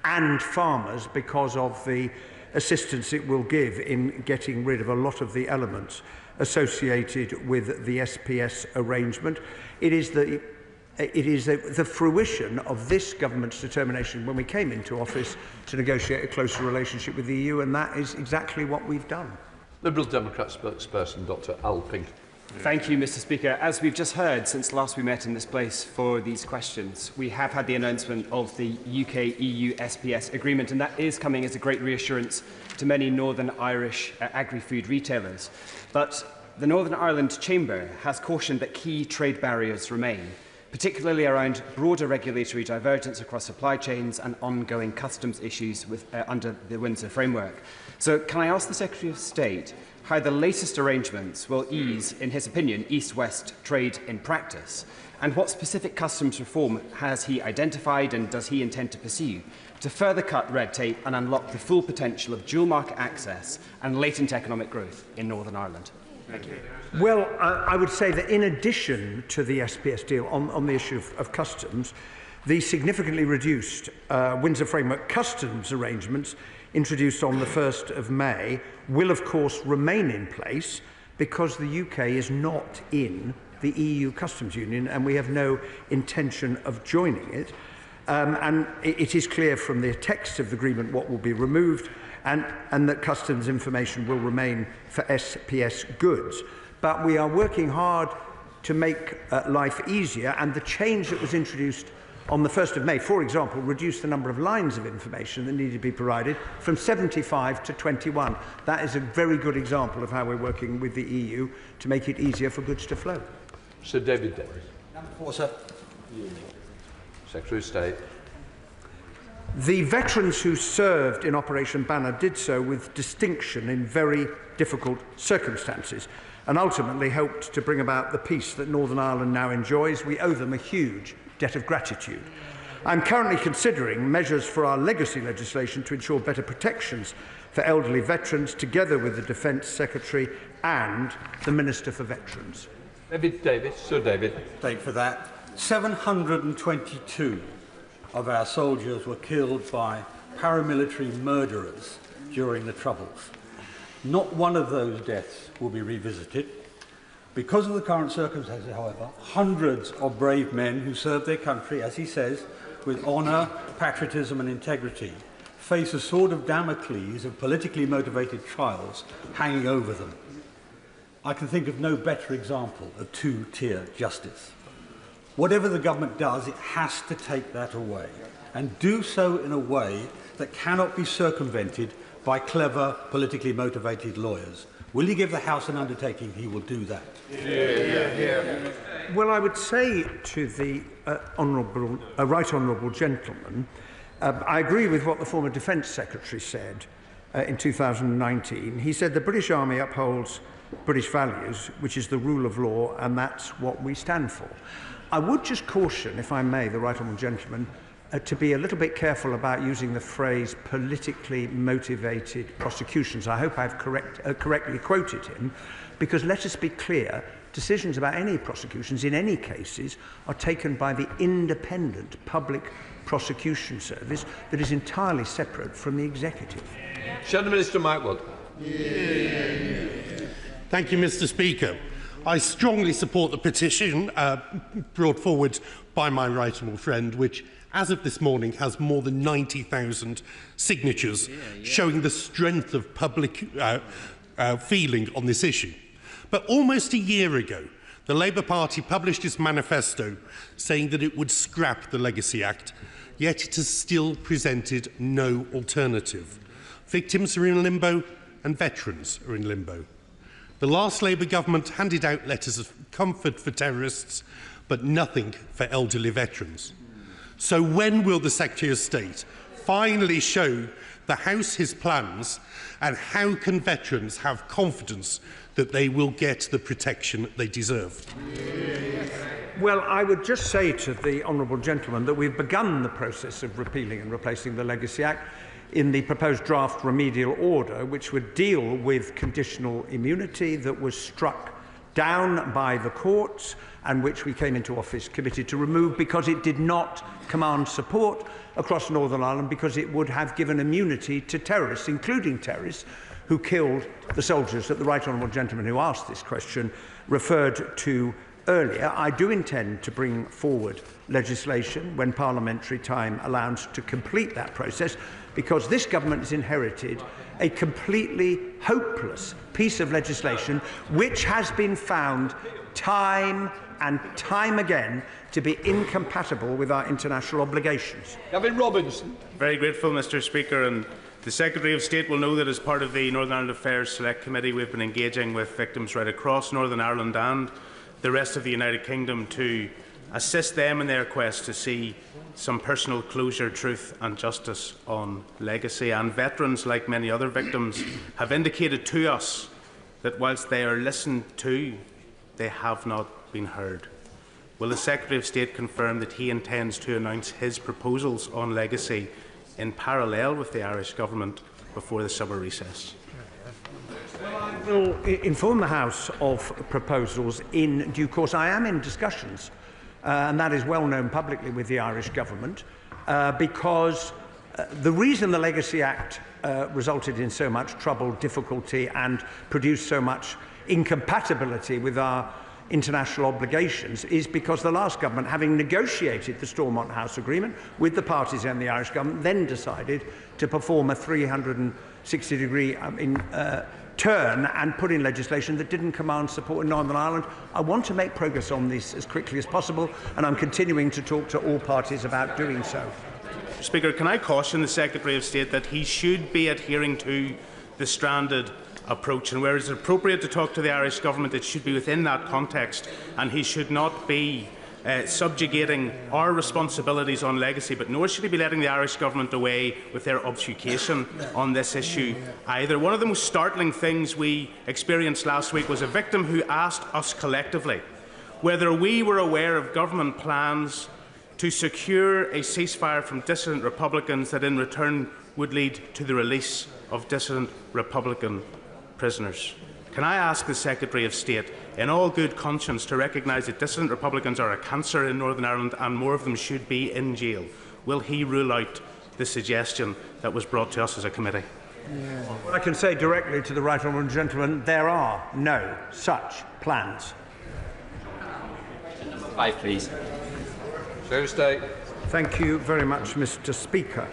and farmers because of the assistance it will give in getting rid of a lot of the elements associated with the SPS arrangement. It is the fruition of this government's determination when we came into office to negotiate a closer relationship with the EU, and that is exactly what we've done. Liberal Democrat spokesperson Dr Alping. Thank you, Mr Speaker. As we've just heard, since last we met in this place for these questions, we have had the announcement of the UK-EU SPS agreement, and that is coming as a great reassurance to many Northern Irish agri-food retailers. But the Northern Ireland Chamber has cautioned that key trade barriers remain, particularly around broader regulatory divergence across supply chains and ongoing customs issues under the Windsor framework. So can I ask the Secretary of State how the latest arrangements will ease, in his opinion, East-West trade in practice, and what specific customs reform has he identified and does he intend to pursue to further cut red tape and unlock the full potential of dual market access and latent economic growth in Northern Ireland? Thank you. Well, I would say that in addition to the SPS deal on the issue of customs, the significantly reduced Windsor Framework customs arrangements introduced on the 1st of May will of course remain in place because the UK is not in the EU Customs Union and we have no intention of joining it. And it is clear from the text of the agreement what will be removed and that customs information will remain for SPS goods. But we are working hard to make life easier, and the change that was introduced on the 1st of May, for example, reduced the number of lines of information that needed to be provided from 75 to 21. That is a very good example of how we're working with the EU to make it easier for goods to flow. Sir David Davis. Number 4, sir. Secretary of State. The veterans who served in Operation Banner did so with distinction in very difficult circumstances and ultimately helped to bring about the peace that Northern Ireland now enjoys. We owe them a huge debt of gratitude. I'm currently considering measures for our legacy legislation to ensure better protections for elderly veterans, together with the Defence Secretary and the Minister for Veterans. David Davis. Sir David. Thank you for that. 722 of our soldiers were killed by paramilitary murderers during the Troubles. Not one of those deaths will be revisited. Because of the current circumstances, however, hundreds of brave men who served their country, as he says, with honour, patriotism and integrity, face a sword of Damocles of politically motivated trials hanging over them. I can think of no better example of two-tier justice. Whatever the government does, it has to take that away, and do so in a way that cannot be circumvented by clever, politically motivated lawyers. Will you give the House an undertaking he will do that? Well, I would say to the right honourable gentleman, I agree with what the former Defence Secretary said in 2019. He said the British Army upholds British values, which is the rule of law, and that's what we stand for. I would just caution, if I may, the right honourable gentleman, to be a little bit careful about using the phrase politically motivated prosecutions. I hope I've correctly quoted him, because let us be clear, decisions about any prosecutions in any cases are taken by the independent public prosecution service that is entirely separate from the executive. Shadow Minister Mike Wood. Thank you, Mr. Speaker. I strongly support the petition brought forward by my right honourable friend, which, as of this morning, has more than 90,000 signatures, showing the strength of public feeling on this issue. But almost a year ago, the Labour Party published its manifesto saying that it would scrap the Legacy Act, yet it has still presented no alternative. Victims are in limbo and veterans are in limbo. The last Labour government handed out letters of comfort for terrorists, but nothing for elderly veterans. So when will the Secretary of State finally show the House his plans, and how can veterans have confidence that they will get the protection they deserve? Well, I would just say to the honourable gentleman that we've begun the process of repealing and replacing the Legacy Act in the proposed draft remedial order, which would deal with conditional immunity that was struck down by the courts and which we came into office committed to remove because it did not command support across Northern Ireland, because it would have given immunity to terrorists, including terrorists who killed the soldiers that the right honourable gentleman who asked this question referred to earlier. I do intend to bring forward legislation when parliamentary time allows to complete that process, because this government has inherited a completely hopeless piece of legislation which has been found time and time again to be incompatible with our international obligations. Gavin Robinson. Very grateful, Mr. Speaker, and the Secretary of State will know that as part of the Northern Ireland Affairs Select Committee, we've been engaging with victims right across Northern Ireland and the rest of the United Kingdom to assist them in their quest to see some personal closure, truth and justice on legacy. And veterans, like many other victims, have indicated to us that whilst they are listened to, they have not been heard. Will the Secretary of State confirm that he intends to announce his proposals on legacy in parallel with the Irish Government before the summer recess? I will inform the House of proposals in due course. I am in discussions, and that is well known publicly, with the Irish Government, because the reason the Legacy Act resulted in so much trouble, difficulty and produced so much incompatibility with our international obligations is because the last government, having negotiated the Stormont House Agreement with the parties and the Irish Government, then decided to perform a 360-degree turn and put in legislation that didn't command support in Northern Ireland. I want to make progress on this as quickly as possible, and I'm continuing to talk to all parties about doing so. Speaker, can I caution the Secretary of State that he should be adhering to the stranded approach, and where it is appropriate to talk to the Irish Government, it should be within that context, and he should not be subjugating our responsibilities on legacy, but nor should he be letting the Irish Government away with their obfuscation on this issue either. One of the most startling things we experienced last week was a victim who asked us collectively whether we were aware of government plans to secure a ceasefire from dissident Republicans that in return would lead to the release of dissident Republican prisoners. Can I ask the Secretary of State, in all good conscience, to recognise that dissident Republicans are a cancer in Northern Ireland and more of them should be in jail? Will he rule out the suggestion that was brought to us as a committee? Well, I can say directly to the right honourable gentleman, there are no such plans. Number 5, please. Secretary of State. Thank you very much, Mr. Speaker.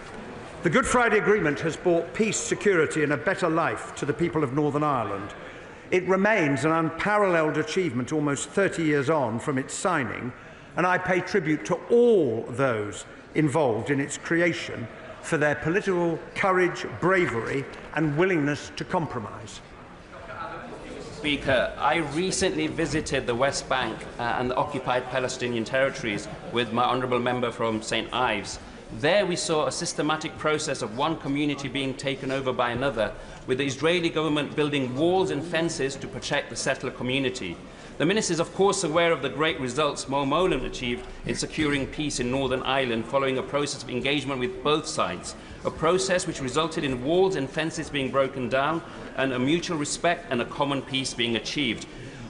The Good Friday Agreement has brought peace, security and a better life to the people of Northern Ireland. It remains an unparalleled achievement almost 30 years on from its signing, and I pay tribute to all those involved in its creation for their political courage, bravery and willingness to compromise. Speaker, I recently visited the West Bank and the occupied Palestinian territories with my honourable member from St. Ives. There we saw a systematic process of one community being taken over by another, with the Israeli government building walls and fences to protect the settler community. The Minister is of course aware of the great results Mo Mowlam achieved in securing peace in Northern Ireland following a process of engagement with both sides, a process which resulted in walls and fences being broken down and a mutual respect and a common peace being achieved.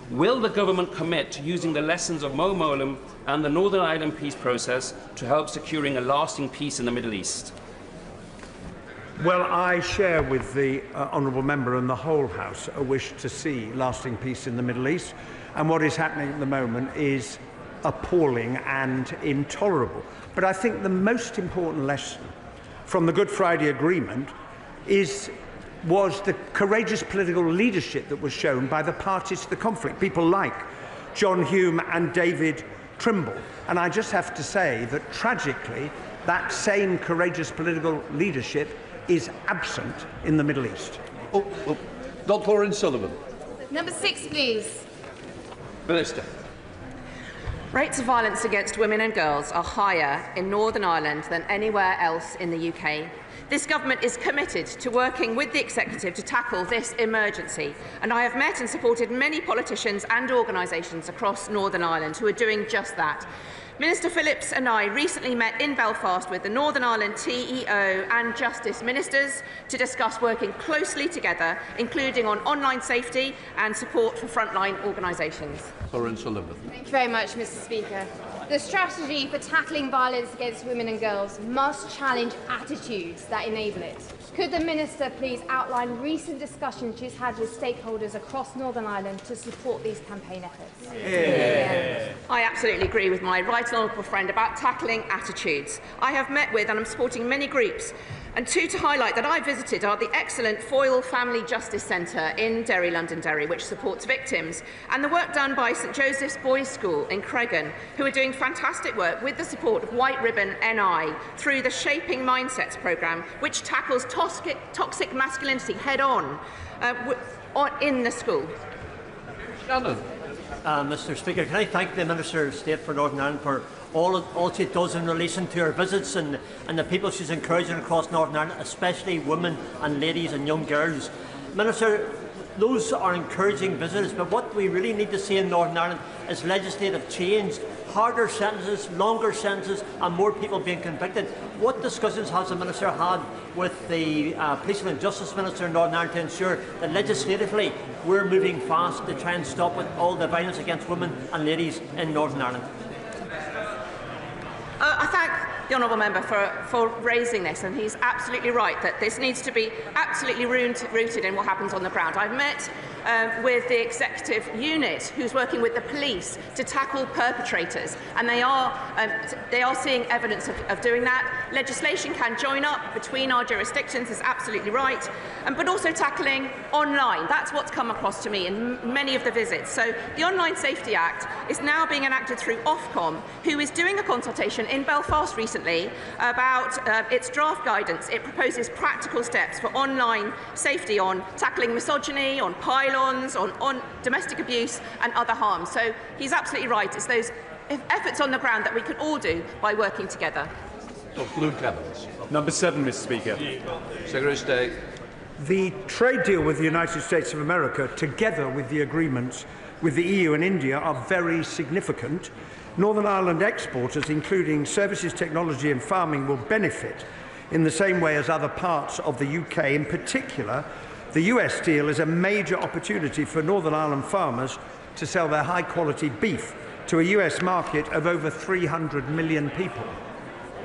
Will the government commit to using the lessons of Mo Mowlam and the Northern Ireland peace process to help securing a lasting peace in the Middle East? Well, I share with the honourable member and the whole House a wish to see lasting peace in the Middle East, and what is happening at the moment is appalling and intolerable. But I think the most important lesson from the Good Friday Agreement was the courageous political leadership that was shown by the parties to the conflict, people like John Hume and David Trimble. And I just have to say that tragically that same courageous political leadership is absent in the Middle East. Dr. Lauren Sullivan. Number 6, please. Minister. Rates of violence against women and girls are higher in Northern Ireland than anywhere else in the UK. This government is committed to working with the Executive to tackle this emergency, and I have met and supported many politicians and organisations across Northern Ireland who are doing just that. Minister Phillips and I recently met in Belfast with the Northern Ireland TEO and Justice Ministers to discuss working closely together, including on online safety and support for frontline organisations. Sullivan. Thank you very much, Mr. Speaker. The strategy for tackling violence against women and girls must challenge attitudes that enable it. Could the Minister please outline recent discussions she's had with stakeholders across Northern Ireland to support these campaign efforts? Yeah. I absolutely agree with my right honourable friend about tackling attitudes. I have met with and I'm supporting many groups, and two to highlight that I visited are the excellent Foyle Family Justice Centre in Derry, Londonderry, which supports victims, and the work done by St Joseph's Boys School in Cregan, who are doing fantastic work with the support of White Ribbon NI through the Shaping Mindsets programme, which tackles toxic masculinity head-on in the school. Shannon. Mr. Speaker, can I thank the Minister of State for Northern Ireland for all she does in relation to her visits and the people she's encouraging across Northern Ireland, especially women and ladies and young girls. Minister, those are encouraging visitors, but what we really need to see in Northern Ireland is legislative change, harder sentences, longer sentences and more people being convicted. What discussions has the Minister had with the Police and Justice Minister in Northern Ireland to ensure that legislatively we're moving fast to try and stop with all the violence against women and ladies in Northern Ireland? I thank the honourable member for raising this, and he's absolutely right that this needs to be absolutely rooted in what happens on the ground. I've met with the executive unit who's working with the police to tackle perpetrators, and they are seeing evidence of doing that. Legislation can join up between our jurisdictions, is absolutely right, but also tackling online. That's what's come across to me in many of the visits. So the Online Safety Act is now being enacted through Ofcom, who is doing a consultation in Belfast recently about its draft guidance. It proposes practical steps for online safety on tackling misogyny, on pylons, on domestic abuse and other harm. So he's absolutely right. It's those efforts on the ground that we can all do by working together. Luke Evans. Number 7, Mr. Speaker. Secretary of State. The trade deal with the United States of America, together with the agreements with the EU and India, are very significant. Northern Ireland exporters, including services, technology and farming, will benefit in the same way as other parts of the UK. In particular, the US deal is a major opportunity for Northern Ireland farmers to sell their high-quality beef to a US market of over 300 million people.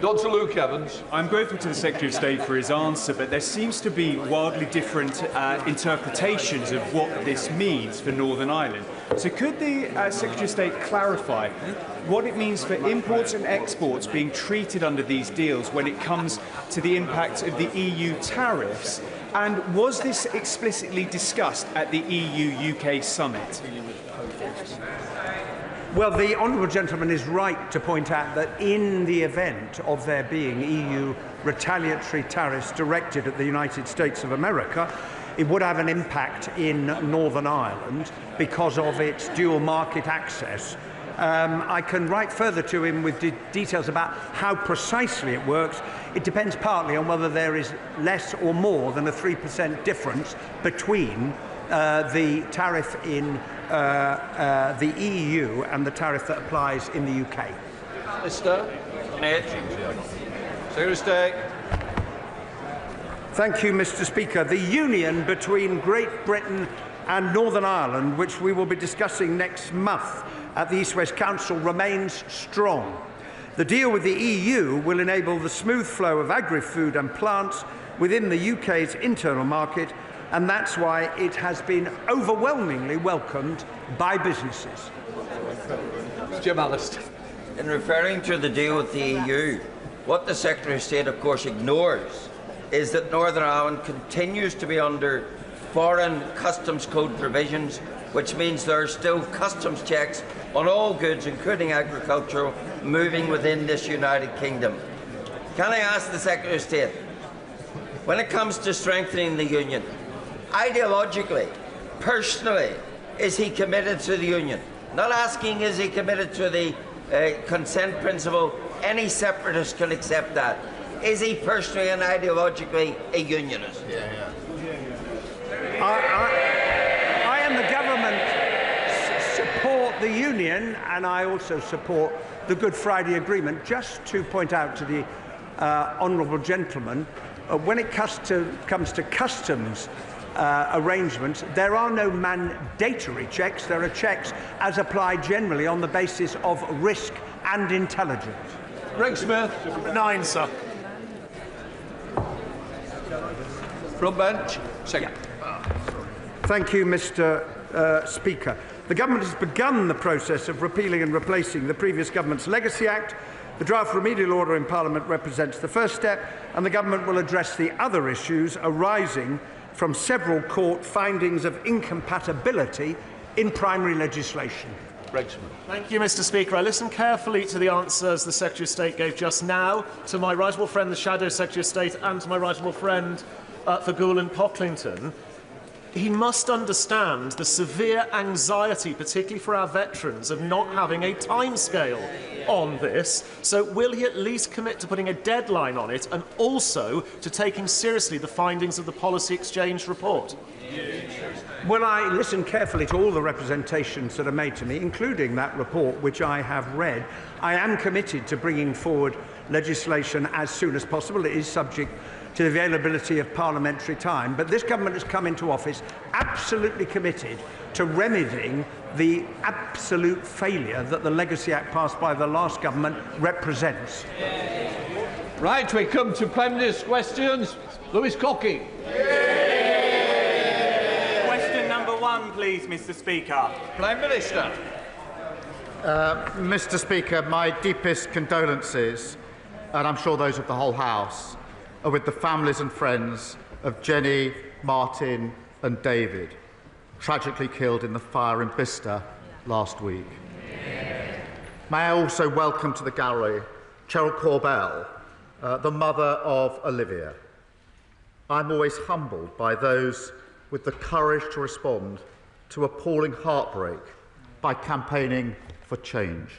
Dr. Luke Evans. I'm grateful to the Secretary of State for his answer, but there seems to be wildly different interpretations of what this means for Northern Ireland. So could the Secretary of State clarify what it means for imports and exports being treated under these deals when it comes to the impact of the EU tariffs? And was this explicitly discussed at the EU-UK summit? Well, the honourable gentleman is right to point out that in the event of there being EU retaliatory tariffs directed at the United States of America, it would have an impact in Northern Ireland because of its dual market access. I can write further to him with details about how precisely it works. It depends partly on whether there is less or more than a 3% difference between the tariff in the EU and the tariff that applies in the UK. Mr. Secretary of State. Thank you, Mr. Speaker. The union between Great Britain and Northern Ireland, which we will be discussing next month at the East-West Council, remains strong. The deal with the EU will enable the smooth flow of agri-food and plants within the UK's internal market, and that's why it has been overwhelmingly welcomed by businesses. Jim Allister. In referring to the deal with the EU, what the Secretary of State of course ignores is that Northern Ireland continues to be under foreign customs code provisions, which means there are still customs checks on all goods, including agricultural, moving within this United Kingdom. Can I ask the Secretary of State, when it comes to strengthening the Union, ideologically, personally, is he committed to the Union? Not asking is he committed to the consent principle. Any separatist can accept that. Is he personally and ideologically a unionist? I and the government support the Union, and I also support the Good Friday Agreement. Just to point out to the honourable gentleman, when it comes to customs arrangements, there are no mandatory checks. There are checks as applied generally on the basis of risk and intelligence. Greg Smith. Number 9, sir. Front bench. Second. Thank you, Mr. Speaker. The government has begun the process of repealing and replacing the previous government's Legacy Act. The draft remedial order in Parliament represents the first step, and the government will address the other issues arising from several court findings of incompatibility in primary legislation. Thank you, Mr. Speaker. I listened carefully to the answers the Secretary of State gave just now to my right honourable friend, the Shadow Secretary of State, and to my right honourable friend for Goole and Pocklington. He must understand the severe anxiety, particularly for our veterans, of not having a timescale on this. So will he at least commit to putting a deadline on it, and also to taking seriously the findings of the Policy Exchange report? Well, I listened carefully to all the representations that are made to me, including that report which I have read. I am committed to bringing forward legislation as soon as possible. It is subject to the availability of parliamentary time, but this government has come into office absolutely committed to remedying the absolute failure that the Legacy Act passed by the last government represents. Right, we come to Prime Minister's questions. Lewis Cocking. Question number 1, please, Mr. Speaker. Prime Minister. Mr. Speaker, my deepest condolences, and I'm sure those of the whole House, are with the families and friends of Jenny, Martin and David, tragically killed in the fire in Bicester last week. May I also welcome to the gallery Cheryl Corbell, the mother of Olivia. I'm always humbled by those with the courage to respond to appalling heartbreak by campaigning for change.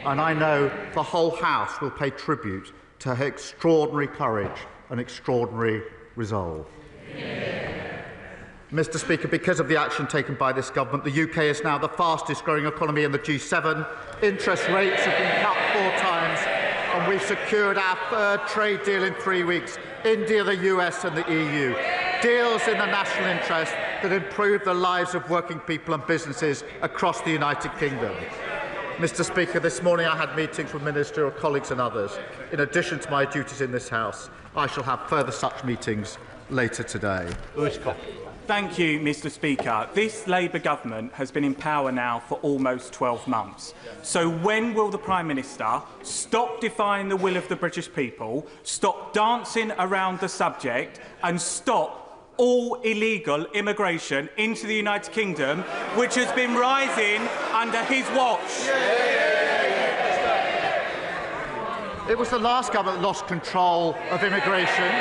And I know the whole House will pay tribute to her extraordinary courage and extraordinary resolve. Mr. Speaker, because of the action taken by this government, the UK is now the fastest growing economy in the G7. Interest rates have been cut 4 times, and we've secured our 3rd trade deal in 3 weeks. India, the US and the EU. Deals in the national interest that improve the lives of working people and businesses across the United Kingdom. Mr. Speaker, this morning I had meetings with ministerial colleagues and others. In addition to my duties in this House, I shall have further such meetings later today. Thank you, Mr. Speaker. This Labour government has been in power now for almost 12 months. So when will the Prime Minister stop defying the will of the British people, stop dancing around the subject and stop all illegal immigration into the United Kingdom, which has been rising under his watch? It was the last government that lost control of immigration.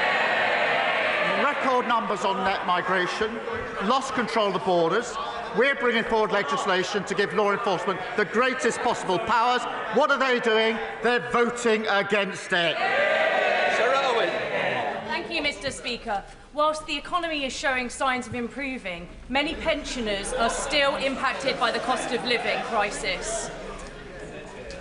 Record numbers on net migration, lost control of the borders. We're bringing forward legislation to give law enforcement the greatest possible powers. What are they doing? They're voting against it. Thank you, Mr. Speaker. Whilst the economy is showing signs of improving, many pensioners are still impacted by the cost of living crisis.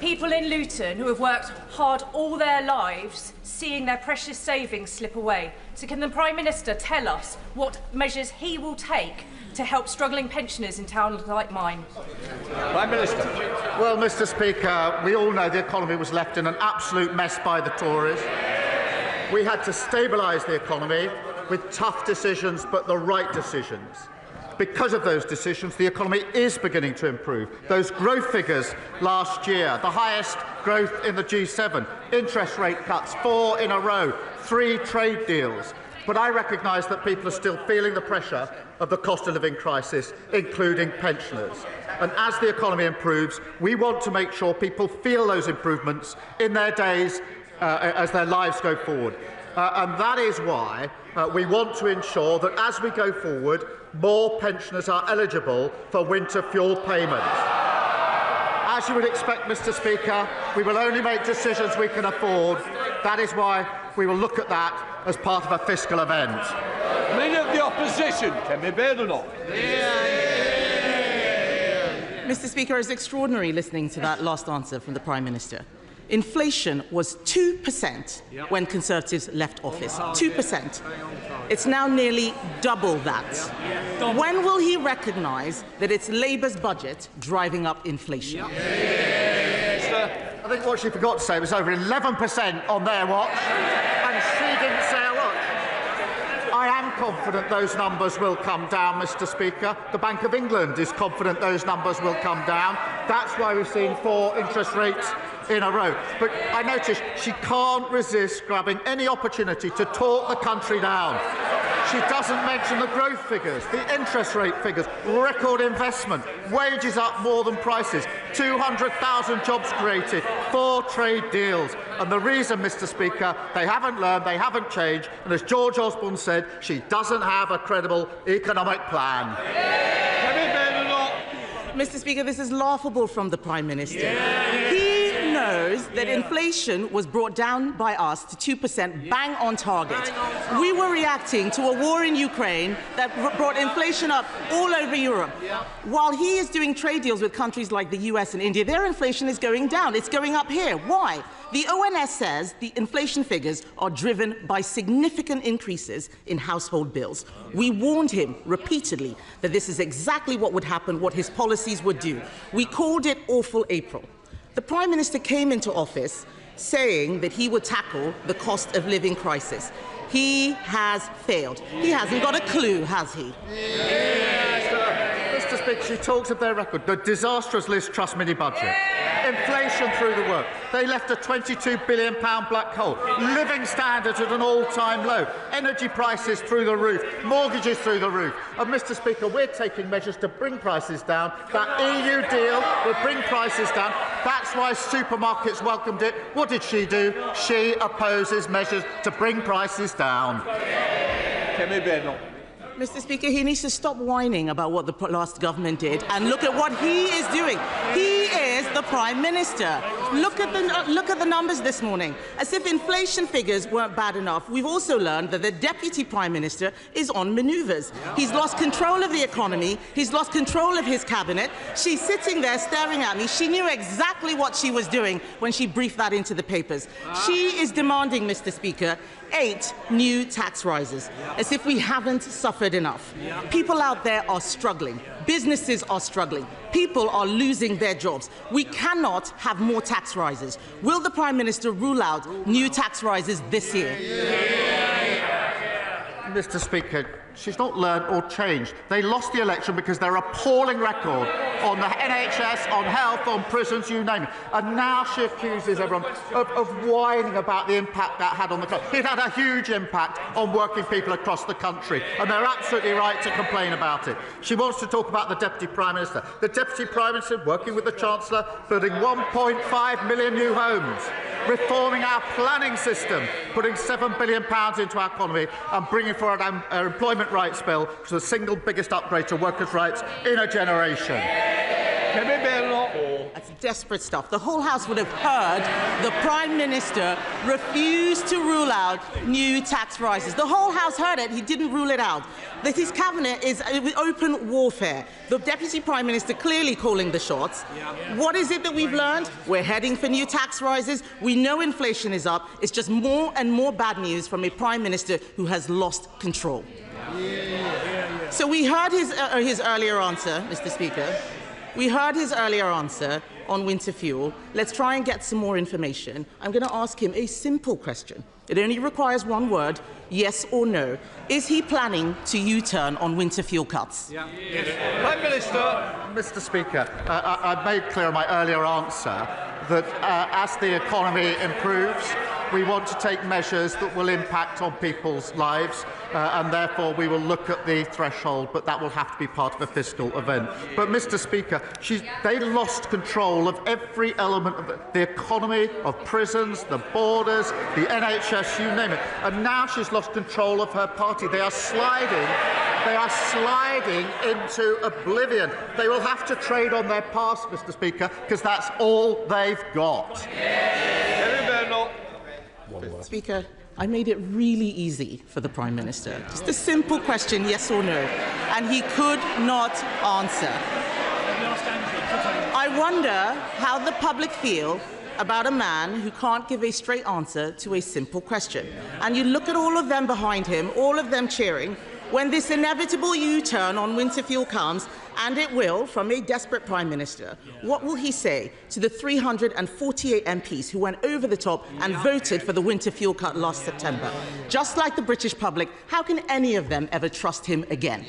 People in Luton who have worked hard all their lives, seeing their precious savings slip away. So can the Prime Minister tell us what measures he will take to help struggling pensioners in towns like mine? Prime Minister. Well, Mr. Speaker, we all know the economy was left in an absolute mess by the Tories. We had to stabilise the economy with tough decisions, but the right decisions. Because of those decisions, the economy is beginning to improve. Those growth figures last year, the highest growth in the G7, interest rate cuts, 4 in a row, 3 trade deals. But I recognise that people are still feeling the pressure of the cost of living crisis, including pensioners. And as the economy improves, we want to make sure people feel those improvements in their days as their lives go forward. And that is why we want to ensure that as we go forward, more pensioners are eligible for winter fuel payments. As you would expect, Mr. Speaker, we will only make decisions we can afford. That is why we will look at that as part of a fiscal event. Leader of the Opposition, Kemi Badenoch. Mr. Speaker, it's extraordinary listening to that last answer from the Prime Minister. Inflation was 2% when Conservatives left office. 2%. It's now nearly double that. When will he recognise that it's Labour's budget driving up inflation? I think what she forgot to say was over 11% on their watch, and she didn't say a lot. I am confident those numbers will come down, Mr. Speaker. The Bank of England is confident those numbers will come down. That's why we've seen 4 interest rates in a row. But I notice she can't resist grabbing any opportunity to talk the country down. She doesn't mention the growth figures, the interest rate figures, record investment, wages up more than prices, 200,000 jobs created, 4 trade deals. And the reason, Mr. Speaker, they haven't learned, they haven't changed, and as George Osborne said, she doesn't have a credible economic plan. Mr. Speaker, this is laughable from the Prime Minister. He knows that inflation was brought down by us to 2%, bang on target. We were reacting to a war in Ukraine that brought inflation up all over Europe. While he is doing trade deals with countries like the US and India, their inflation is going down. It's going up here. Why? The ONS says the inflation figures are driven by significant increases in household bills. We warned him repeatedly that this is exactly what would happen, what his policies would do. We called it Awful April. The Prime Minister came into office saying that he would tackle the cost of living crisis. He has failed. He hasn't got a clue, has he? Mr. Speaker, she talks of their record, the disastrous Liz Truss mini-budget, inflation through the work. They left a £22 billion black hole, living standards at an all-time low, energy prices through the roof, mortgages through the roof. And, Mr. Speaker, we're taking measures to bring prices down. That EU deal will bring prices down. That's why supermarkets welcomed it. What did she do? She opposes measures to bring prices down. Kemi Badenoch. Mr. Speaker, he needs to stop whining about what the last government did and look at what he is doing. He is the Prime Minister. Look at the numbers this morning. As if inflation figures weren't bad enough, we've also learned that the Deputy Prime Minister is on manoeuvres. He's lost control of the economy. He's lost control of his cabinet. She's sitting there staring at me. She knew exactly what she was doing when she briefed that into the papers. She is demanding, Mr. Speaker, 8 new tax rises, as if we haven't suffered enough. People out there are struggling. Businesses are struggling. People are losing their jobs. We cannot have more tax rises. Will the Prime Minister rule out new tax rises this year? Mr. Speaker, she's not learned or changed. They lost the election because their appalling record on the NHS, on health, on prisons, you name it. And now she accuses everyone of whining about the impact that had on the country. It had a huge impact on working people across the country, and they're absolutely right to complain about it. She wants to talk about the Deputy Prime Minister. The Deputy Prime Minister, working with the Chancellor, building 1.5 million new homes, reforming our planning system, putting £7 billion into our economy, and bringing forward our employment rights bill, which is the single biggest upgrade to workers' rights in a generation. That's desperate stuff. The whole House would have heard the Prime Minister refuse to rule out new tax rises. The whole House heard it. He didn't rule it out. That his cabinet is open warfare. The Deputy Prime Minister clearly calling the shots. What is it that we've learned? We're heading for new tax rises. We know inflation is up. It's just more and more bad news from a Prime Minister who has lost control. So we heard his earlier answer, Mr. Speaker. We heard his earlier answer on winter fuel. Let's try and get some more information. I'm going to ask him a simple question. It only requires one word, yes or no. Is he planning to U-turn on winter fuel cuts? Yes. Prime Minister. Mr. Speaker, I made clear in my earlier answer that as the economy improves, we want to take measures that will impact on people's lives, and therefore we will look at the threshold, but that will have to be part of a fiscal event. But, Mr. Speaker, they lost control of every element of the economy, of prisons, the borders, the NHS, you name it. And now she's lost control of her party. They are sliding into oblivion. They will have to trade on their past, Mr. Speaker, because that's all they've got. Speaker, I made it really easy for the Prime Minister. Just a simple question, yes or no. And he could not answer. I wonder how the public feel about a man who can't give a straight answer to a simple question. And you look at all of them behind him, all of them cheering, when this inevitable U-turn on winter fuel comes, and it will, from a desperate Prime Minister, what will he say to the 348 MPs who went over the top and voted for the winter fuel cut last September? Just like the British public, how can any of them ever trust him again?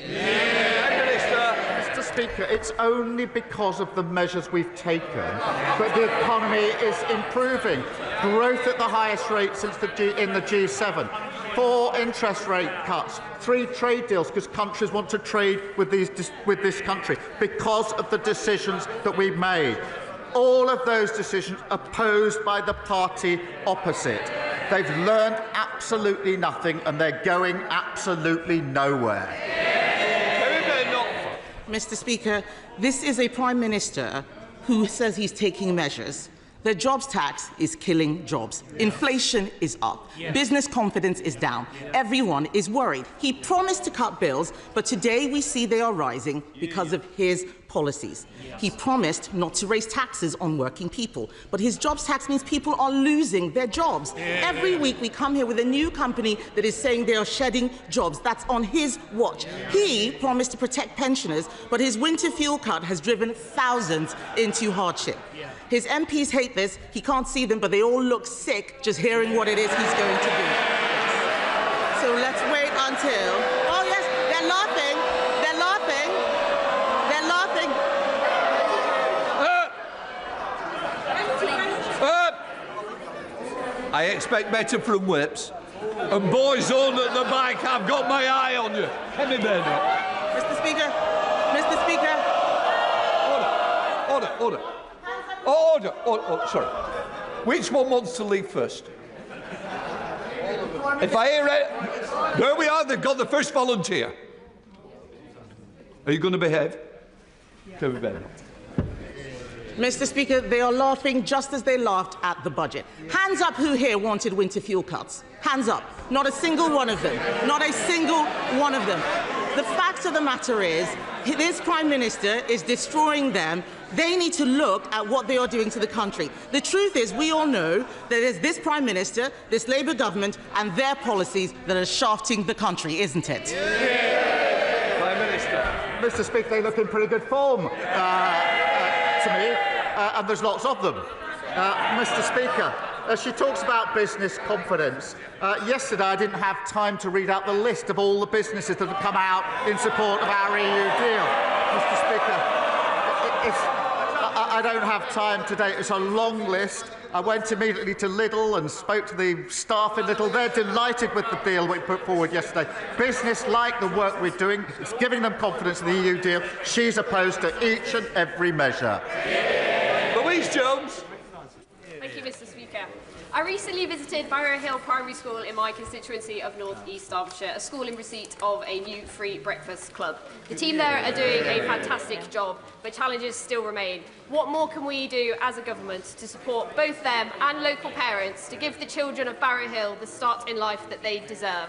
Mr. Speaker, it's only because of the measures we've taken that the economy is improving. Growth at the highest rate since in the G7. 4 interest rate cuts, 3 trade deals because countries want to trade with this country because of the decisions that we've made. All of those decisions opposed by the party opposite. They've learned absolutely nothing and they're going absolutely nowhere. Mr. Speaker, this is a Prime Minister who says he's taking measures. The jobs tax is killing jobs. Inflation is up. Business confidence is down. Everyone is worried. He promised to cut bills, but today we see they are rising because of his policies. He promised not to raise taxes on working people, but his jobs tax means people are losing their jobs. Every week we come here with a new company that is saying they are shedding jobs. That's on his watch. He promised to protect pensioners, but his winter fuel cut has driven thousands into hardship. His MPs hate this. He can't see them, but they all look sick just hearing what it is he's going to do. So let's wait until... Oh, yes, they're laughing. They're laughing. They're laughing. I expect better from whips. And boys on at the back, I've got my eye on you. Kemi Badenoch. Mr. Speaker. Mr. Speaker. Order. Order. Sorry. Which one wants to leave first? If I hear it, there we are. They've got the first volunteer. Are you going to behave? Kemi Badenoch. Mr. Speaker, they are laughing just as they laughed at the budget. Hands up who here wanted winter fuel cuts. Hands up. Not a single one of them. Not a single one of them. The fact of the matter is, this Prime Minister is destroying them. They need to look at what they are doing to the country. The truth is, we all know that it's this Prime Minister, this Labour government and their policies that are shafting the country, isn't it? Prime Minister. Mr. Speaker, they look in pretty good form to me, and there's lots of them. Mr. Speaker, she talks about business confidence. Yesterday, I didn't have time to read out the list of all the businesses that have come out in support of our EU deal. Mr. Speaker, I don't have time today. It's a long list. I went immediately to Lidl and spoke to the staff in Lidl. They're delighted with the deal we put forward yesterday. Business like the work we're doing. It's giving them confidence in the EU deal. She's opposed to each and every measure. Louise Jones. Thank you, Mr. Speaker. I recently visited Barrow Hill Primary School in my constituency of North East Derbyshire, a school in receipt of a new free breakfast club. The team there are doing a fantastic job, but challenges still remain. What more can we do as a government to support both them and local parents to give the children of Barrow Hill the start in life that they deserve?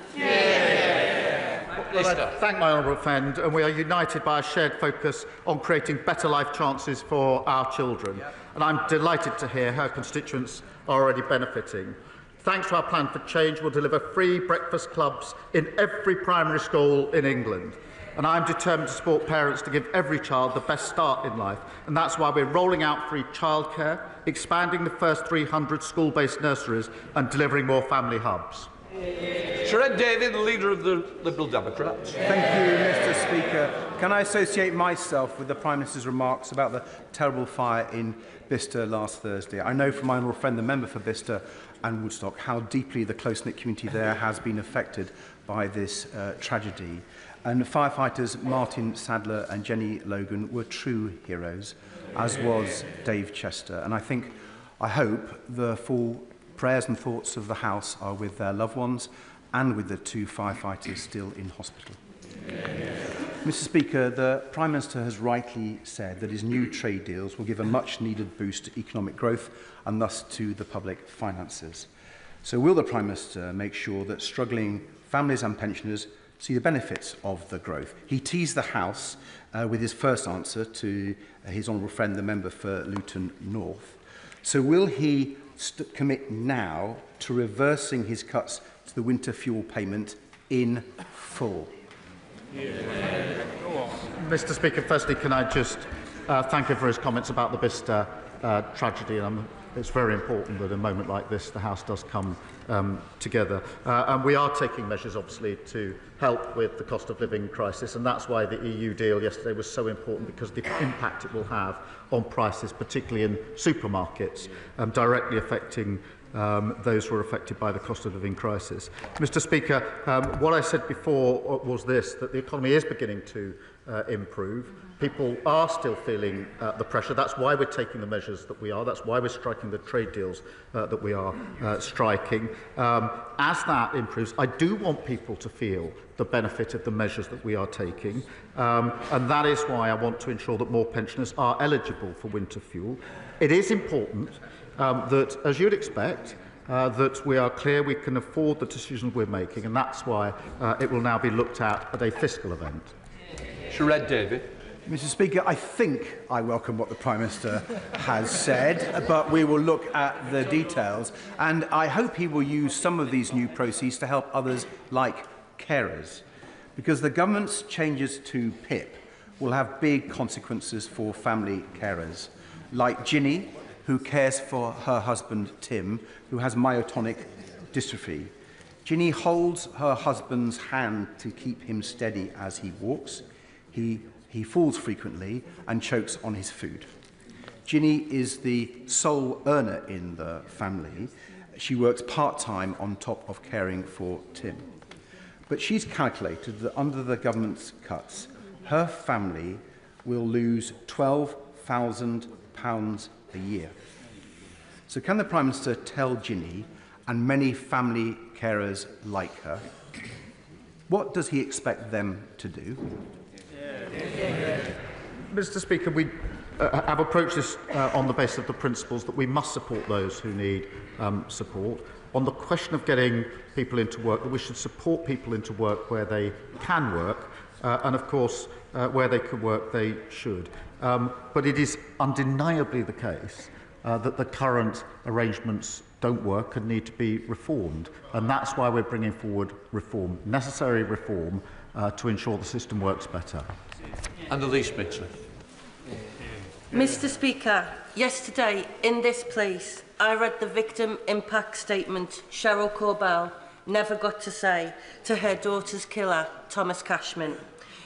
Well, I thank my honourable friend, and we are united by a shared focus on creating better life chances for our children. And I'm delighted to hear her constituents are already benefiting. Thanks to our plan for change, we'll deliver free breakfast clubs in every primary school in England. And I'm determined to support parents to give every child the best start in life. And that's why we're rolling out free childcare, expanding the first 300 school-based nurseries and delivering more family hubs. Sir Ed Davey, the leader of the Liberal Democrats. Thank you, Mr. Speaker. Can I associate myself with the Prime Minister's remarks about the terrible fire in Bicester last Thursday? I know from my honourable friend, the member for Bicester and Woodstock, how deeply the close-knit community there has been affected by this tragedy. And firefighters Martin Sadler and Jenny Logan were true heroes, as was Dave Chester. And I hope the full prayers and thoughts of the House are with their loved ones and with the 2 firefighters still in hospital. Mr. Speaker, the Prime Minister has rightly said that his new trade deals will give a much-needed boost to economic growth and thus to the public finances. So will the Prime Minister make sure that struggling families and pensioners see the benefits of the growth. He teased the House with his first answer to his honourable friend, the member for Luton North. So will he commit now to reversing his cuts to the winter fuel payment in full? Mr. Speaker, firstly, can I just thank him for his comments about the Bicester tragedy. It's very important that in a moment like this the House does come together. And we are taking measures, obviously, to help with the cost of living crisis, and that's why the EU deal yesterday was so important, because the impact it will have on prices, particularly in supermarkets, directly affecting those who are affected by the cost of living crisis. Mr. Speaker, what I said before was this, that the economy is beginning to improve. People are still feeling the pressure. That's why we're taking the measures that we are. That's why we're striking the trade deals that we are striking. As that improves, I do want people to feel the benefit of the measures that we are taking. And that is why I want to ensure that more pensioners are eligible for winter fuel. It is important that, as you'd expect, that we are clear we can afford the decisions we're making, and that's why it will now be looked at a fiscal event. Sherrod David. Mr. Speaker, I think I welcome what the Prime Minister has said, but we will look at the details, and I hope he will use some of these new proceeds to help others like carers, because the government's changes to PIP will have big consequences for family carers, like Ginny, who cares for her husband Tim, who has myotonic dystrophy. Ginny holds her husband's hand to keep him steady as he walks. He falls frequently and chokes on his food. Ginny is the sole earner in the family. She works part-time on top of caring for Tim. But she's calculated that under the government's cuts, her family will lose £12,000 a year. So can the Prime Minister tell Ginny and many family carers like her, what does he expect them to do? Mr. Speaker, we have approached this on the basis of the principles that we must support those who need support. On the question of getting people into work, that we should support people into work where they can work, and of course, where they can work, they should. But it is undeniably the case that the current arrangements don't work and need to be reformed. And that's why we're bringing forward reform, necessary reform, to ensure the system works better. Annalise Mitchell. Mr. Speaker, yesterday in this place I read the victim impact statement Cheryl Corbell never got to say to her daughter's killer, Thomas Cashman,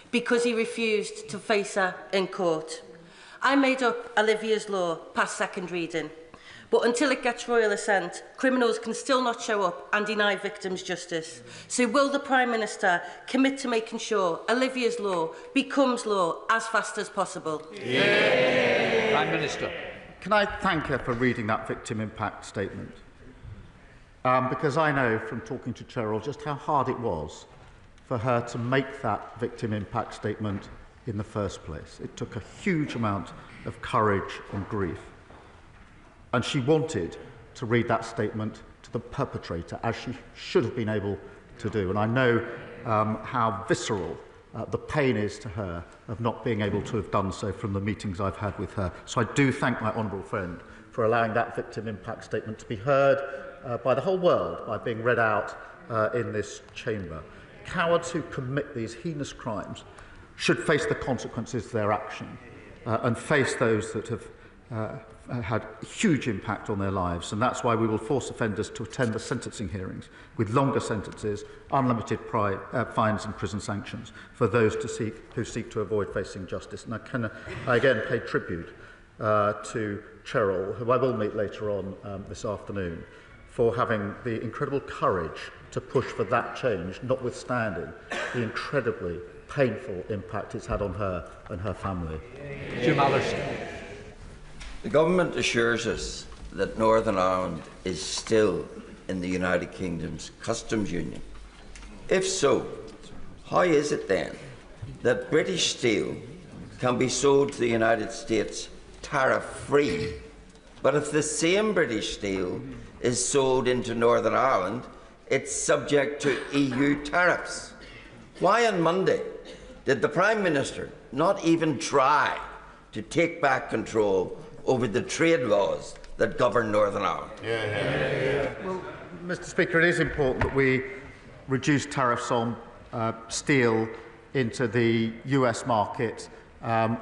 because he refused to face her in court. I made up Olivia's Law past second reading, but until it gets royal assent, criminals can still not show up and deny victims justice. So will the Prime Minister commit to making sure Olivia's Law becomes law as fast as possible? Yeah. Prime Minister. Can I thank her for reading that victim impact statement? Because I know from talking to Cheryl just how hard it was for her to make that victim impact statement in the first place. It took a huge amount of courage and grief. And she wanted to read that statement to the perpetrator, as she should have been able to do. And I know how visceral the pain is to her of not being able to have done so from the meetings I've had with her. So I do thank my honourable friend for allowing that victim impact statement to be heard by the whole world, by being read out in this chamber. Cowards who commit these heinous crimes should face the consequences of their action and face those that have had a huge impact on their lives, and that's why we will force offenders to attend the sentencing hearings with longer sentences, unlimited fines and prison sanctions for those who seek to avoid facing justice. And I again pay tribute to Cheryl, who I will meet later on this afternoon, for having the incredible courage to push for that change, notwithstanding the incredibly painful impact it's had on her and her family. Jim Allister. The government assures us that Northern Ireland is still in the United Kingdom's customs union. If so, how is it then that British steel can be sold to the United States tariff-free, but if the same British steel is sold into Northern Ireland, it's subject to EU tariffs? Why on Monday did the Prime Minister not even try to take back control over the trade laws that govern Northern Ireland? Well, Mr. Speaker, it is important that we reduce tariffs on steel into the US market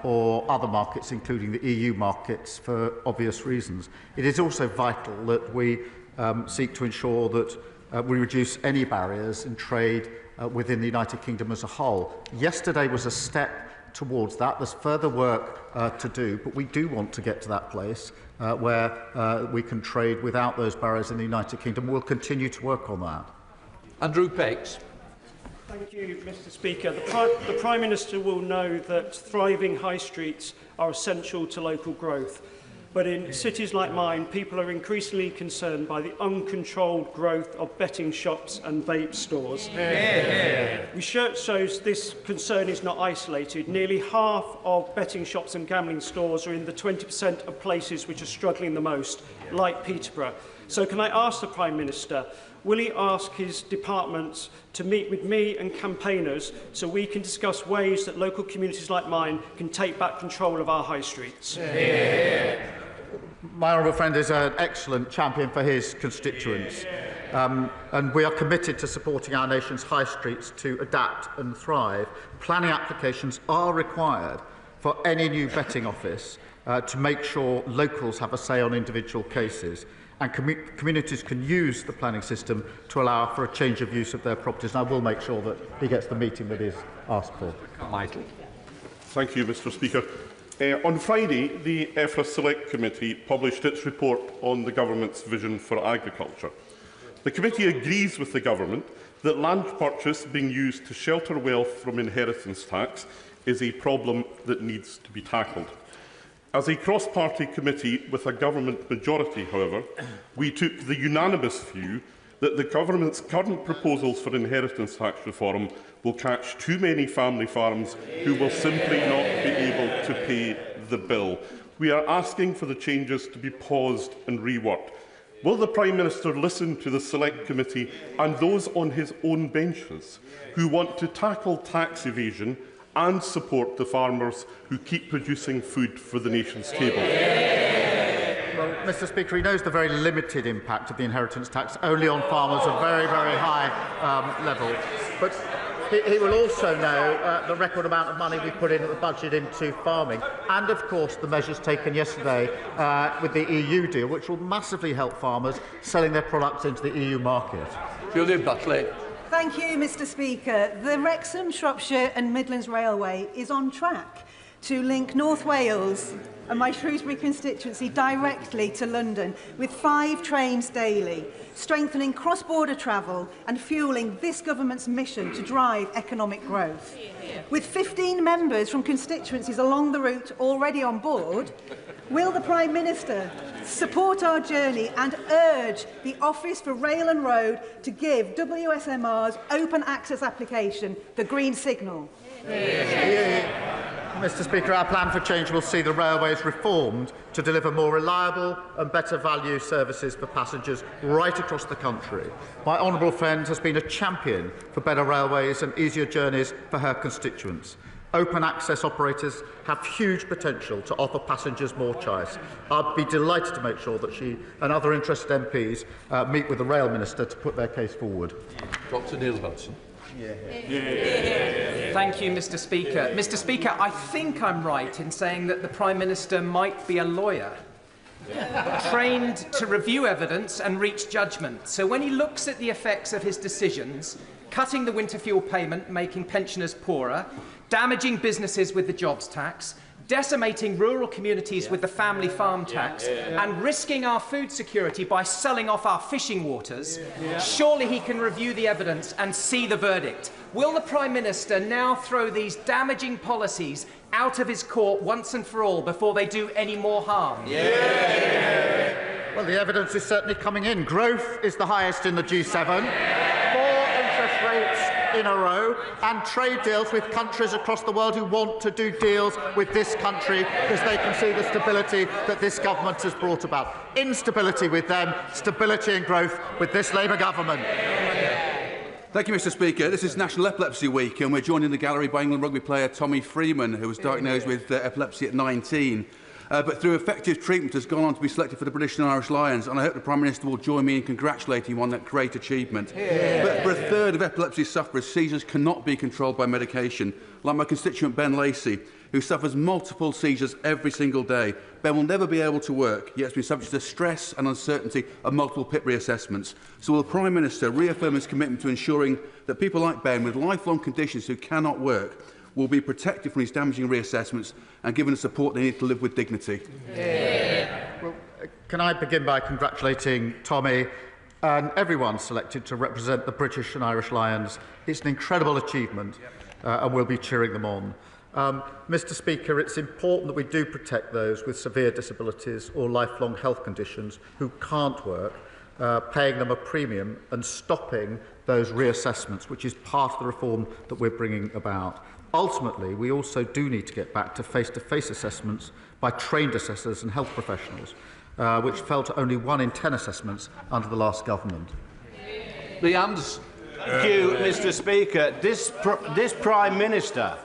or other markets, including the EU markets, for obvious reasons. It is also vital that we seek to ensure that we reduce any barriers in trade within the United Kingdom as a whole. Yesterday was a step towards that. There's further work to do, but we do want to get to that place where we can trade without those barriers in the United Kingdom. We'll continue to work on that. Andrew Pex. Thank you, Mr. Speaker. The Prime Minister will know that thriving high streets are essential to local growth. But in cities like mine, people are increasingly concerned by the uncontrolled growth of betting shops and vape stores. Research shows this concern is not isolated. Nearly half of betting shops and gambling stores are in the 20% of places which are struggling the most, like Peterborough. So can I ask the Prime Minister, will he ask his departments to meet with me and campaigners so we can discuss ways that local communities like mine can take back control of our high streets? My honourable friend is an excellent champion for his constituents, and we are committed to supporting our nation's high streets to adapt and thrive. Planning applications are required for any new betting office to make sure locals have a say on individual cases, and communities can use the planning system to allow for a change of use of their properties. And I will make sure that he gets the meeting that is asked for. Michael. Thank you, Mr. Speaker. On Friday, the EFRA Select Committee published its report on the Government's vision for agriculture. The committee agrees with the Government that land purchase being used to shelter wealth from inheritance tax is a problem that needs to be tackled. As a cross-party committee with a government majority, however, we took the unanimous view that the Government's current proposals for inheritance tax reform will catch too many family farms who will simply not be able to pay the bill. We are asking for the changes to be paused and reworked. Will the Prime Minister listen to the Select Committee and those on his own benches who want to tackle tax evasion and support the farmers who keep producing food for the nation's table? Well, Mr. Speaker, he knows the very limited impact of the inheritance tax, only on farmers of very, very high level. But he will also know the record amount of money we put in at the budget into farming, and of course the measures taken yesterday with the EU deal, which will massively help farmers selling their products into the EU market. Julia Buckley. Thank you, Mr. Speaker. The Wrexham, Shropshire and Midlands Railway is on track to link North Wales and my Shrewsbury constituency directly to London with 5 trains daily, strengthening cross-border travel and fuelling this government's mission to drive economic growth. With 15 members from constituencies along the route already on board, will the Prime Minister support our journey and urge the Office for Rail and Road to give WSMR's open access application the green signal? Mr. Speaker, our plan for change will see the railways reformed to deliver more reliable and better value services for passengers right across the country. My honourable friend has been a champion for better railways and easier journeys for her constituents. Open access operators have huge potential to offer passengers more choice. I'd be delighted to make sure that she and other interested MPs meet with the Rail Minister to put their case forward. Dr. Neil Hudson. Thank you, Mr. Speaker. Mr. Speaker, I think I'm right in saying that the Prime Minister might be a lawyer, trained to review evidence and reach judgment. So when he looks at the effects of his decisions, cutting the winter fuel payment, making pensioners poorer, damaging businesses with the jobs tax, decimating rural communities with the family farm tax, and risking our food security by selling off our fishing waters, surely he can review the evidence and see the verdict. Will the Prime Minister now throw these damaging policies out of his court once and for all before they do any more harm? Well, the evidence is certainly coming in. Growth is the highest in the G7. 4 interest rates in a row, and trade deals with countries across the world who want to do deals with this country because they can see the stability that this government has brought about. Instability with them, stability and growth with this Labour government. Thank you, Mr. Speaker. This is National Epilepsy Week, and we're joined in the gallery by England rugby player Tommy Freeman, who was diagnosed with epilepsy at 19. But through effective treatment has gone on to be selected for the British and Irish Lions, and I hope the Prime Minister will join me in congratulating him on that great achievement. But for a third of epilepsy sufferers, seizures cannot be controlled by medication, like my constituent Ben Lacey, who suffers multiple seizures every single day. Ben will never be able to work, yet has been subject to stress and uncertainty of multiple PIP reassessments. So will the Prime Minister reaffirm his commitment to ensuring that people like Ben with lifelong conditions who cannot work will be protected from these damaging reassessments and given the support they need to live with dignity? Well, can I begin by congratulating Tommy and everyone selected to represent the British and Irish Lions. It's an incredible achievement, and we'll be cheering them on. Mr. Speaker, it's important that we do protect those with severe disabilities or lifelong health conditions who can't work, paying them a premium and stopping those reassessments, which is part of the reform that we're bringing about. Ultimately, we also do need to get back to face-to-face assessments by trained assessors and health professionals, which fell to only 1 in 10 assessments under the last government. Leanne's. Thank you, Mr. Speaker. This Prime Minister,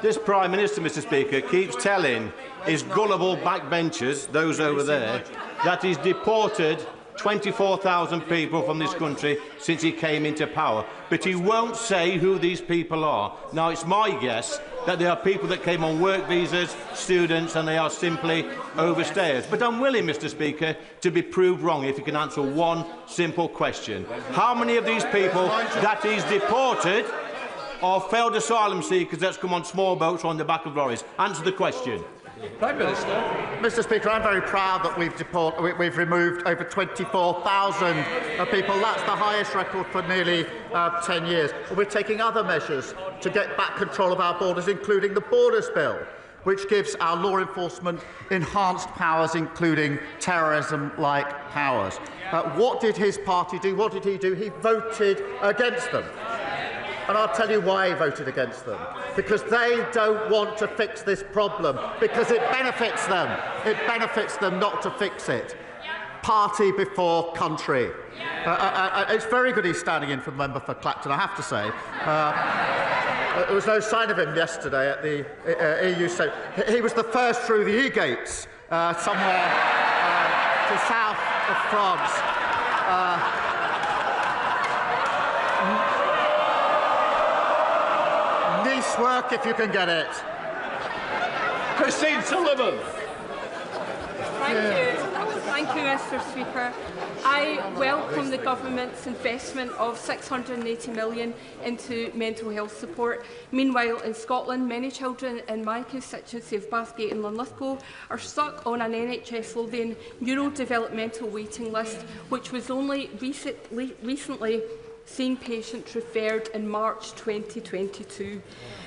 Mr. Speaker, keeps telling his gullible backbenchers, those over there, that he's deported 24,000 people from this country since he came into power. But he won't say who these people are. Now, it's my guess that they are people that came on work visas, students, and they are simply overstayers. But I'm willing, Mr. Speaker, to be proved wrong if you can answer one simple question. How many of these people that he's deported are failed asylum seekers that's come on small boats or on the back of lorries? Answer the question. Prime Minister. Mr. Speaker, I'm very proud that we've removed over 24,000 people. That's the highest record for nearly 10 years. We're taking other measures to get back control of our borders, including the Borders Bill, which gives our law enforcement enhanced powers, including terrorism-like powers. What did his party do? What did he do? He voted against them. And I'll tell you why he voted against them. Because they don't want to fix this problem. Because it benefits them. It benefits them not to fix it. Party before country. It's very good he's standing in for the member for Clacton, I have to say. There was no sign of him yesterday at the EU. So he was the first through the E-gates somewhere to south of France. Nice work if you can get it. Christine Sullivan. Thank you, Mr. Speaker. I welcome the government's investment of £680 million into mental health support. Meanwhile, in Scotland, many children in my constituency of Bathgate and Linlithgow are stuck on an NHS Lothian neurodevelopmental waiting list, which was only recently seen patients referred in March 2022.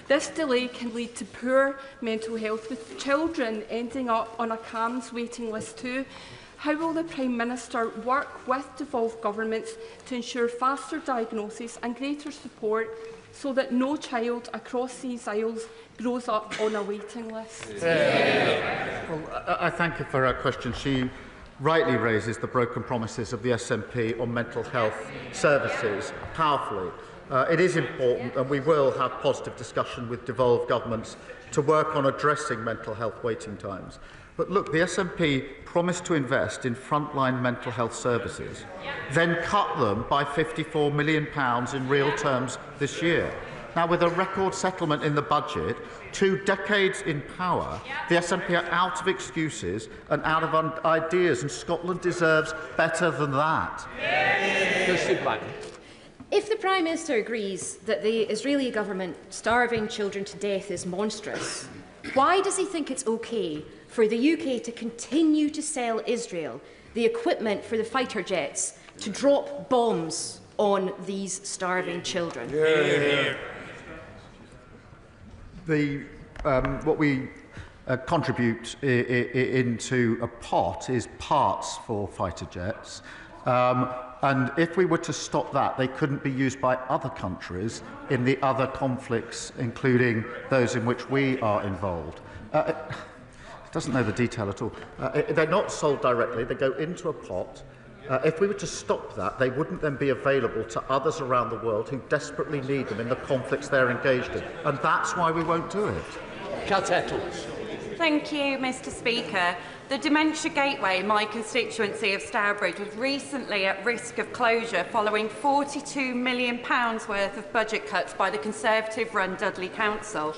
This delay can lead to poor mental health, with children ending up on a CAMHS waiting list too. How will the Prime Minister work with devolved governments to ensure faster diagnosis and greater support so that no child across these aisles grows up on a waiting list? Well, I thank her for her question. She rightly raises the broken promises of the SNP on mental health services powerfully. It is important, and we will have positive discussion with devolved governments to work on addressing mental health waiting times. But look, the SNP promised to invest in frontline mental health services, then cut them by £54 million in real terms this year. Now, with a record settlement in the budget, 2 decades in power, the SNP are out of excuses and out of ideas, and Scotland deserves better than that. If the Prime Minister agrees that the Israeli government starving children to death is monstrous, why does he think it's OK for the UK to continue to sell Israel the equipment for the fighter jets to drop bombs on these starving children? What we contribute into a pot is parts for fighter jets. And if we were to stop that, they couldn't be used by other countries in the other conflicts, including those in which we are involved. It doesn't know the detail at all. They're not sold directly. They go into a pot. If we were to stop that, they wouldn't then be available to others around the world who desperately need them in the conflicts they're engaged in. And that's why we won't do it. Cat Ettles. Thank you, Mr. Speaker. The Dementia Gateway, my constituency of Stourbridge, was recently at risk of closure following £42 million worth of budget cuts by the Conservative-run Dudley Council.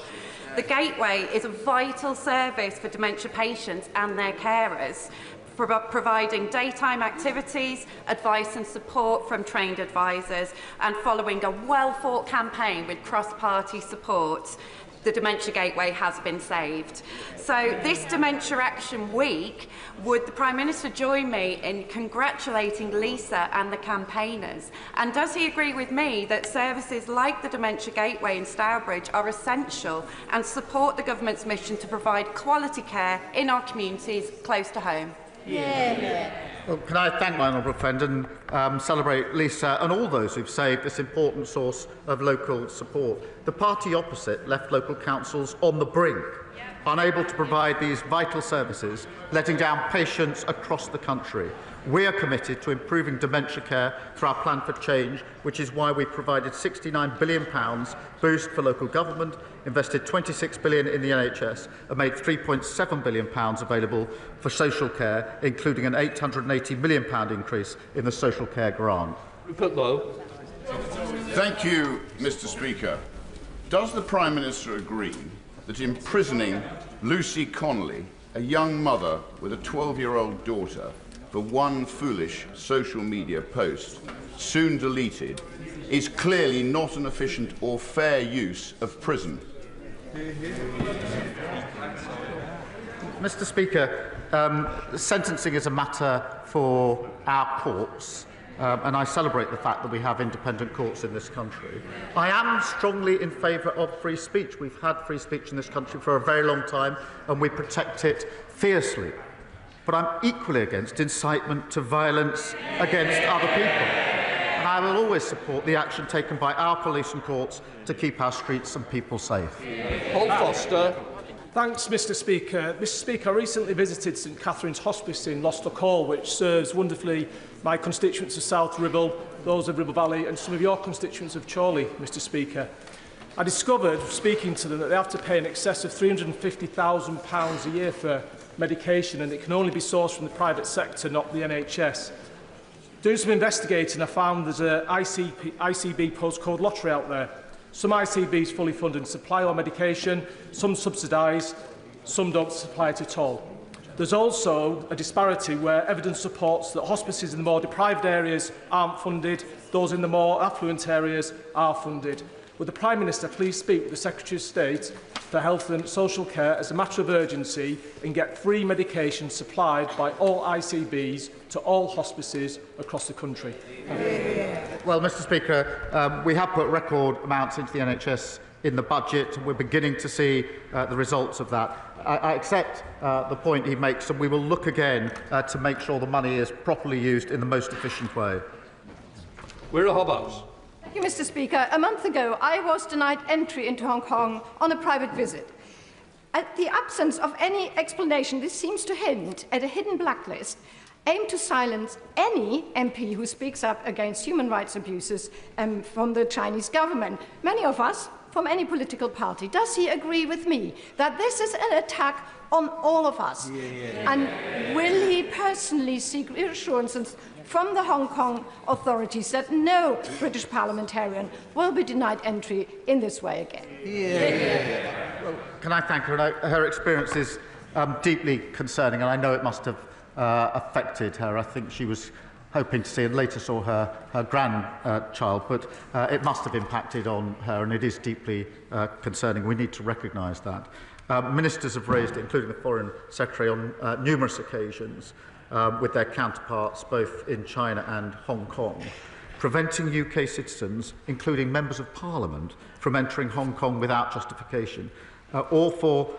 The Gateway is a vital service for dementia patients and their carers, providing daytime activities, advice and support from trained advisors, and following a well-fought campaign with cross-party support, the Dementia Gateway has been saved. So this Dementia Action Week, would the Prime Minister join me in congratulating Lisa and the campaigners? And does he agree with me that services like the Dementia Gateway in Stourbridge are essential and support the government's mission to provide quality care in our communities close to home? Well, can I thank my honourable friend and celebrate Lisa and all those who've saved this important source of local support. The party opposite left local councils on the brink, unable to provide these vital services, letting down patients across the country. We are committed to improving dementia care through our Plan for Change, which is why we provided £69 billion boost for local government, invested £26 billion in the NHS and made £3.7 billion available for social care, including an £880 million increase in the social care grant. Rupert Lowe. Thank you, Mr. Speaker. Does the Prime Minister agree that imprisoning Lucy Connolly, a young mother with a 12-year-old daughter, for one foolish social media post, soon deleted, is clearly not an efficient or fair use of prison? Mr. Speaker, sentencing is a matter for our courts, and I celebrate the fact that we have independent courts in this country. I am strongly in favour of free speech. We've had free speech in this country for a very long time, and we protect it fiercely. But I'm equally against incitement to violence against other people. And I will always support the action taken by our police and courts to keep our streets and people safe. Paul Foster. Thanks, Mr. Speaker. Mr. Speaker, I recently visited St Catherine's Hospice in Lostock, which serves wonderfully my constituents of South Ribble, those of Ribble Valley, and some of your constituents of Chorley, Mr. Speaker. I discovered, speaking to them, that they have to pay in excess of £350,000 a year for medication, and it can only be sourced from the private sector, not the NHS. Doing some investigating, I found there's an ICB postcode lottery out there. Some ICBs fully fund and supply our medication, some subsidise, some don't supply it at all. There's also a disparity where evidence supports that hospices in the more deprived areas aren't funded, those in the more affluent areas are funded. Would the Prime Minister please speak with the Secretary of State for Health and Social Care as a matter of urgency and get free medication supplied by all ICBs to all hospices across the country? Well, Mr. Speaker, we have put record amounts into the NHS in the budget, and we're beginning to see the results of that. I accept the point he makes, and we will look again to make sure the money is properly used in the most efficient way. We're a Hobhouse. Thank you, Mr. Speaker. A month ago, I was denied entry into Hong Kong on a private visit. At the absence of any explanation, this seems to hint at a hidden blacklist aimed to silence any MP who speaks up against human rights abuses from the Chinese government. Many of us from any political party. Does he agree with me that this is an attack on all of us? And will he personally seek reassurances from the Hong Kong authorities that no British parliamentarian will be denied entry in this way again? Well, can I thank her? Her experience is deeply concerning, and I know it must have affected her. I think she was hoping to see and later saw her grandchild, but it must have impacted on her, and it is deeply concerning. We need to recognise that. Ministers have raised it, including the Foreign Secretary, on numerous occasions with their counterparts both in China and Hong Kong, preventing UK citizens, including members of Parliament, from entering Hong Kong without justification, or for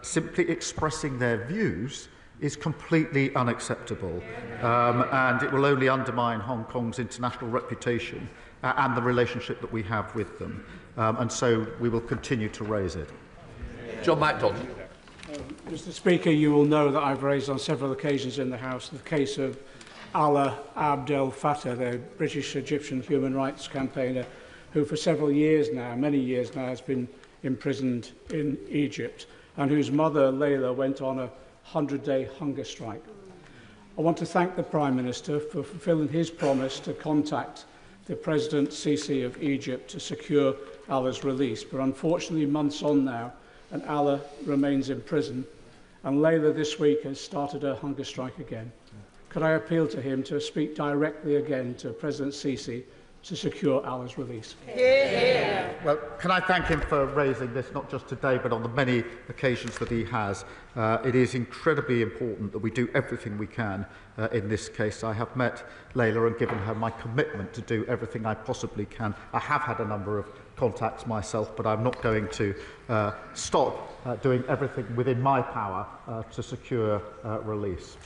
simply expressing their views, is completely unacceptable, and it will only undermine Hong Kong's international reputation and the relationship that we have with them. And so we will continue to raise it. John MacDonald. Mr. Speaker, you will know that I've raised on several occasions in the House the case of Alaa Abd El Fattah, the British-Egyptian human rights campaigner, who for several years now, many years now, has been imprisoned in Egypt, and whose mother, Layla, went on a 100-day hunger strike. I want to thank the Prime Minister for fulfilling his promise to contact the President Sisi of Egypt to secure Alaa's release. But unfortunately, months on now, and Alaa remains in prison, and Layla this week has started her hunger strike again. Could I appeal to him to speak directly again to President Sisi to secure Alaa's release? Well, can I thank him for raising this, not just today, but on the many occasions that he has. It is incredibly important that we do everything we can in this case. I have met Layla and given her my commitment to do everything I possibly can. I have had a number of contacts myself, but I'm not going to stop doing everything within my power to secure release.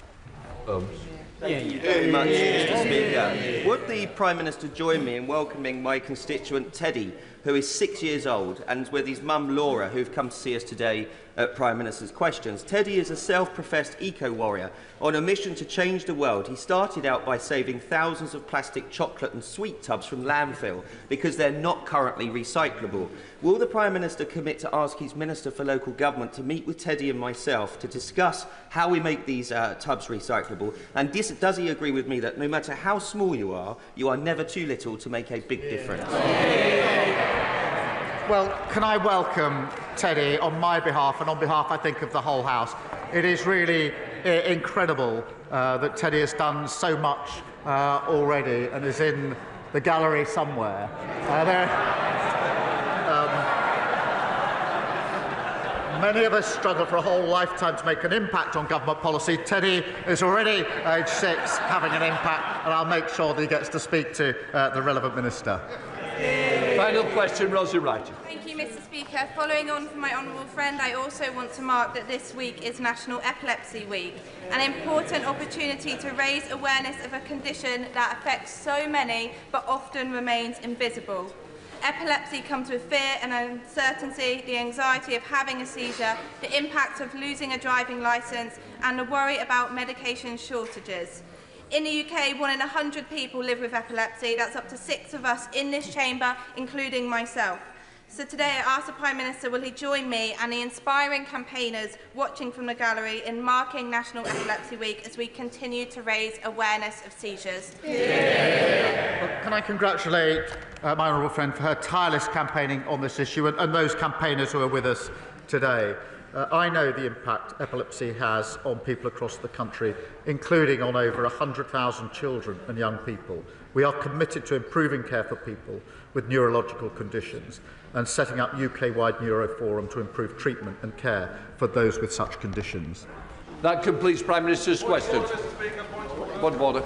Thank you very much, Mr. Speaker. Would the Prime Minister join me in welcoming my constituent Teddy, who is 6 years old, and with his mum Laura, who've come to see us today at Prime Minister's Questions. Teddy is a self-professed eco-warrior on a mission to change the world. He started out by saving thousands of plastic chocolate and sweet tubs from landfill because they're not currently recyclable. Will the Prime Minister commit to ask his Minister for Local Government to meet with Teddy and myself to discuss how we make these tubs recyclable? And does he agree with me that no matter how small you are never too little to make a big difference? Well, can I welcome Teddy on my behalf and on behalf, I think, of the whole House. It is really incredible that Teddy has done so much already and is in the gallery somewhere. Many of us struggle for a whole lifetime to make an impact on government policy. Teddy is already age 6, having an impact, and I'll make sure that he gets to speak to the relevant minister. Final question, Rosie Wright. Thank you, Mr. Speaker. Following on from my honourable friend, I also want to mark that this week is National Epilepsy Week, an important opportunity to raise awareness of a condition that affects so many but often remains invisible. Epilepsy comes with fear and uncertainty, the anxiety of having a seizure, the impact of losing a driving licence, and the worry about medication shortages. In the UK, 1 in 100 people live with epilepsy. That's up to 6 of us in this chamber, including myself. So today I ask the Prime Minister, will he join me and the inspiring campaigners watching from the gallery in marking National Epilepsy Week as we continue to raise awareness of seizures? Well, can I congratulate my honourable friend for her tireless campaigning on this issue and those campaigners who are with us today. I know the impact epilepsy has on people across the country, including on over 100,000 children and young people. We are committed to improving care for people with neurological conditions and setting up UK-wide Neuroforum to improve treatment and care for those with such conditions. That completes Prime Minister's questions. Point of order.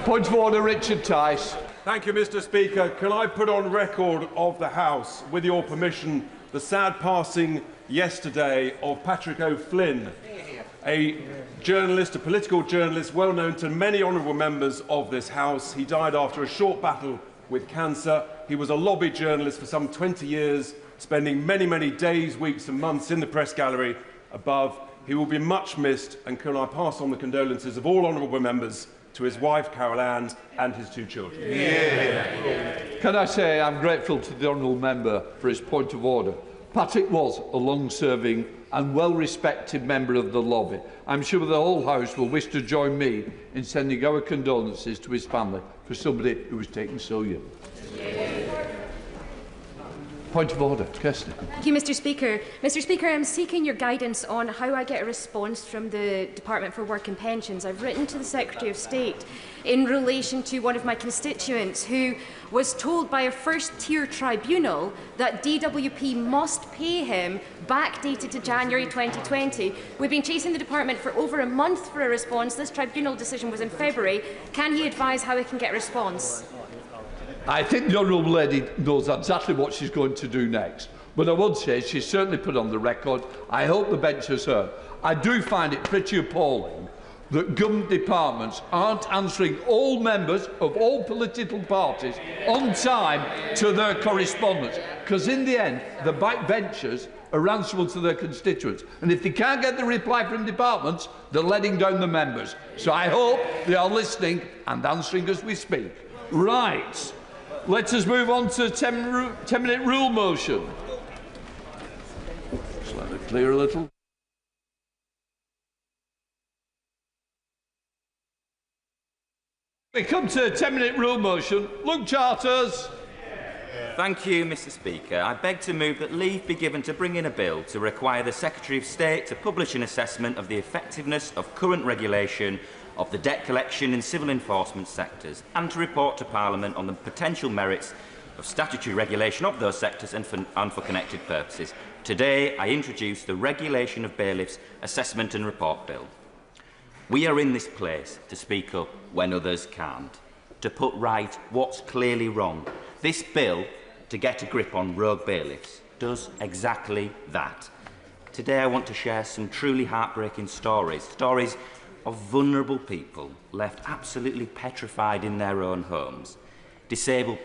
Point of order, Richard Tice. Thank you, Mr. Speaker. Can I put on record of the House, with your permission, the sad passing yesterday of Patrick O'Flynn, a journalist, a political journalist, well known to many honourable members of this House. He died after a short battle with cancer. He was a lobby journalist for some 20 years, spending many, many days, weeks and months in the press gallery above. He will be much missed, and can I pass on the condolences of all honourable members to his wife, Carol Ann, and his 2 children. Can I say I'm grateful to the honourable member for his point of order. Patrick was a long-serving and well-respected member of the lobby. I'm sure the whole House will wish to join me in sending our condolences to his family for somebody who was taken so young. Point of order, Kirsty. Thank you, Mr. Speaker. Mr. Speaker, I'm seeking your guidance on how I get a response from the Department for Work and Pensions. I've written to the Secretary of State in relation to one of my constituents who was told by a first-tier tribunal that DWP must pay him, backdated to January 2020. We've been chasing the department for over a month for a response. This tribunal decision was in February. Can he advise how we can get a response? I think the honourable lady knows exactly what she's going to do next. But I would say she's certainly put on the record. I hope the bench has heard. I do find it pretty appalling that government departments aren't answering all members of all political parties on time to their correspondence, because in the end, the backbenchers are answerable to their constituents. And if they can't get the reply from departments, they're letting down the members. So I hope they are listening and answering as we speak. Right. Let us move on to 10-minute rule motion. Just let it clear a little. We come to a 10-minute rule motion. Luke Charters. Thank you, Mr. Speaker. I beg to move that leave be given to bring in a bill to require the Secretary of State to publish an assessment of the effectiveness of current regulation of the debt collection in civil enforcement sectors and to report to Parliament on the potential merits of statutory regulation of those sectors and for connected purposes. Today, I introduce the Regulation of Bailiffs Assessment and Report Bill. We are in this place to speak up when others can't, to put right what's clearly wrong. This bill, to get a grip on rogue bailiffs, does exactly that. Today I want to share some truly heartbreaking stories of vulnerable people left absolutely petrified in their own homes, disabled